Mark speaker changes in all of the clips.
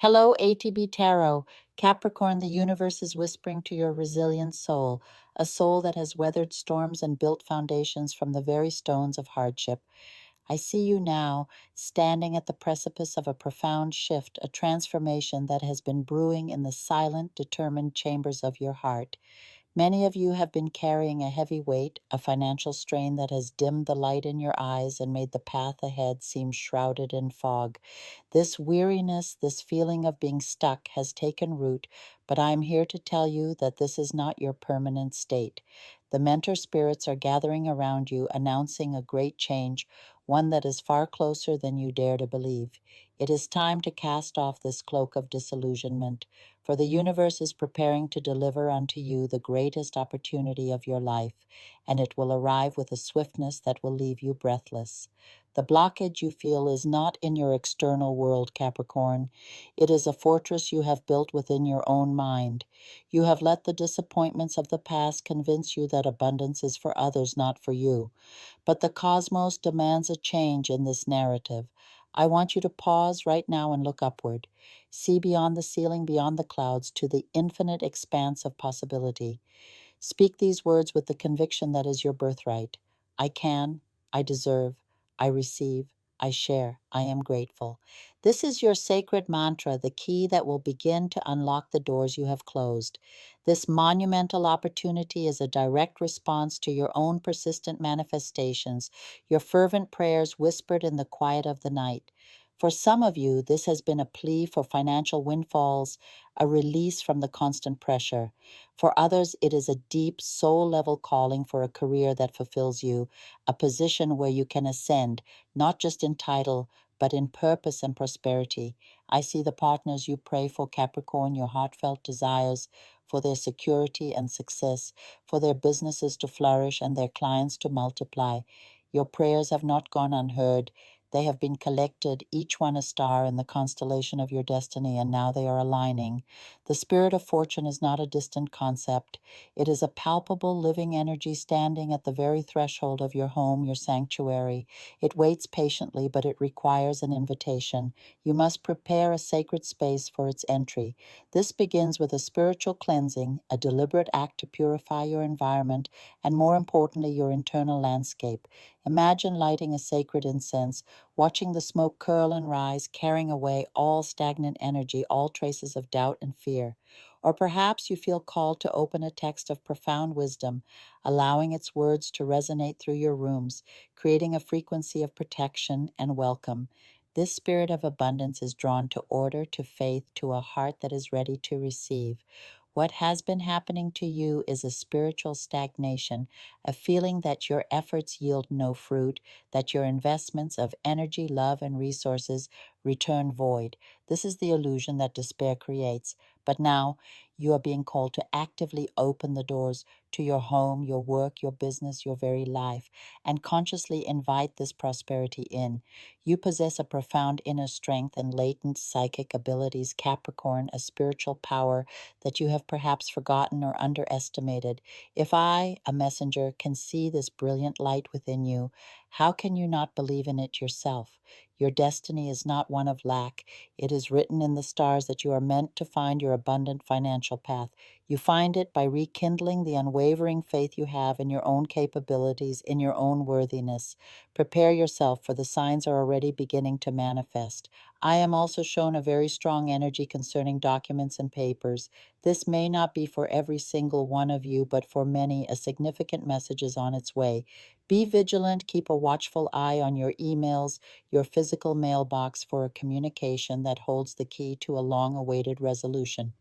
Speaker 1: Hello, ATB Tarot. Capricorn, the universe is whispering to your resilient soul, a soul that has weathered storms and built foundations from the very stones of hardship. I see you now, standing at the precipice of a profound shift, a transformation that has been brewing in the silent, determined chambers of your heart. Many of you have been carrying a heavy weight, a financial strain that has dimmed the light in your eyes and made the path ahead seem shrouded in fog. This weariness, this feeling of being stuck, has taken root, but I am here to tell you that this is not your permanent state. The mentor spirits are gathering around you, announcing a great change, one that is far closer than you dare to believe. It is time to cast off this cloak of disillusionment, for the universe is preparing to deliver unto you the greatest opportunity of your life, and it will arrive with a swiftness that will leave you breathless. The blockage you feel is not in your external world, Capricorn. It is a fortress you have built within your own mind. You have let the disappointments of the past convince you that abundance is for others, not for you. But the cosmos demands a change in this narrative. I want you to pause right now and look upward. See beyond the ceiling, beyond the clouds, to the infinite expanse of possibility. Speak these words with the conviction that is your birthright. I can, I deserve, I receive, I share, I am grateful. This is your sacred mantra, the key that will begin to unlock the doors you have closed. This monumental opportunity is a direct response to your own persistent manifestations, your fervent prayers whispered in the quiet of the night. For some of you, this has been a plea for financial windfalls, a release from the constant pressure. For others, it is a deep, soul level calling for a career that fulfills you, a position where you can ascend, not just in title, but in purpose and prosperity. I see the partners you pray for, Capricorn, your heartfelt desires for their security and success, for their businesses to flourish and their clients to multiply. Your prayers have not gone unheard. They have been collected, each one a star in the constellation of your destiny, and now they are aligning. The spirit of fortune is not a distant concept. It is a palpable living energy standing at the very threshold of your home, your sanctuary. It waits patiently, but it requires an invitation. You must prepare a sacred space for its entry. This begins with a spiritual cleansing, a deliberate act to purify your environment, and more importantly, your internal landscape. Imagine lighting a sacred incense, watching the smoke curl and rise, carrying away all stagnant energy, all traces of doubt and fear. Or perhaps you feel called to open a text of profound wisdom, allowing its words to resonate through your rooms, creating a frequency of protection and welcome. This spirit of abundance is drawn to order, to faith, to a heart that is ready to receive. What has been happening to you is a spiritual stagnation, a feeling that your efforts yield no fruit, that your investments of energy, love, and resources return void. This is the illusion that despair creates. But now you are being called to actively open the doors to your home, your work, your business, your very life, and consciously invite this prosperity in. You possess a profound inner strength and latent psychic abilities, Capricorn, a spiritual power that you have perhaps forgotten or underestimated. If I, a messenger, can see this brilliant light within you, how can you not believe in it yourself? Your destiny is not one of lack. It is written in the stars that you are meant to find your abundant financial path. You find it by rekindling the unwavering faith you have in your own capabilities, in your own worthiness. Prepare yourself, for the signs are already beginning to manifest. I am also shown a very strong energy concerning documents and papers. This may not be for every single one of you, but for many, a significant message is on its way. Be vigilant, keep a watchful eye on your emails, your physical mailbox for a communication that holds the key to a long-awaited resolution.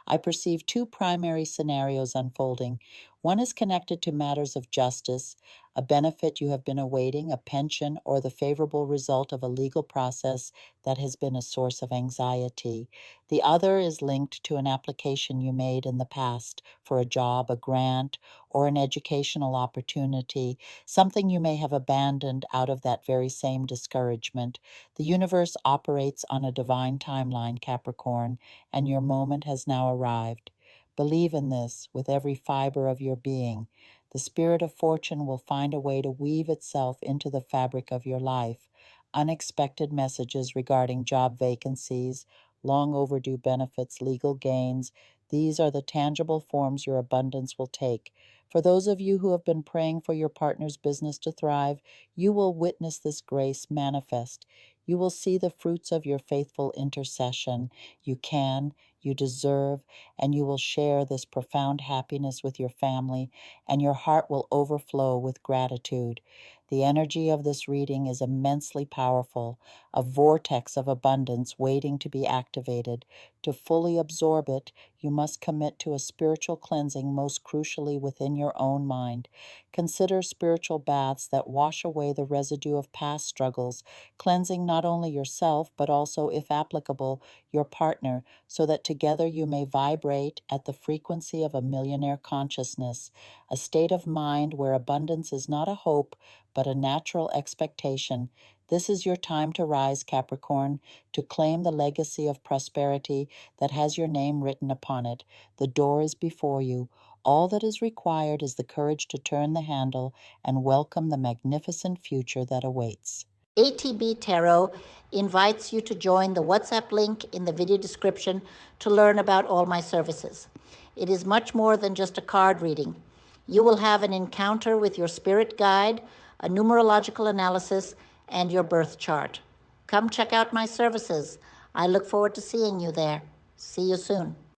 Speaker 1: I perceive two primary scenarios unfolding. One is connected to matters of justice, a benefit you have been awaiting, a pension, or the favorable result of a legal process that has been a source of anxiety. The other is linked to an application you made in the past for a job, a grant, or an educational opportunity, something you may have abandoned out of that very same discouragement. The universe operates on a divine timeline, Capricorn, and your moment has now arrived. Believe in this with every fiber of your being. The spirit of fortune will find a way to weave itself into the fabric of your life. Unexpected messages regarding job vacancies, long overdue benefits, legal gains. These are the tangible forms your abundance will take. For those of you who have been praying for your partner's business to thrive, you will witness this grace manifest. You will see the fruits of your faithful intercession. You can, you deserve, and you will share this profound happiness with your family, and your heart will overflow with gratitude. The energy of this reading is immensely powerful, a vortex of abundance waiting to be activated. To fully absorb it, you must commit to a spiritual cleansing, most crucially within your own mind. Consider spiritual baths that wash away the residue of past struggles, cleansing not only yourself, but also, if applicable, your partner, so that together you may vibrate at the frequency of a millionaire consciousness, a state of mind where abundance is not a hope, but a natural expectation. This is your time to rise, Capricorn, to claim the legacy of prosperity that has your name written upon it. The door is before you. All that is required is the courage to turn the handle and welcome the magnificent future that awaits. ATB Tarot invites you to join the WhatsApp link in the video description to learn about all my services. It is much more than just a card reading. You will have an encounter with your spirit guide, a numerological analysis, and your birth chart. Come check out my services. I look forward to seeing you there. See you soon.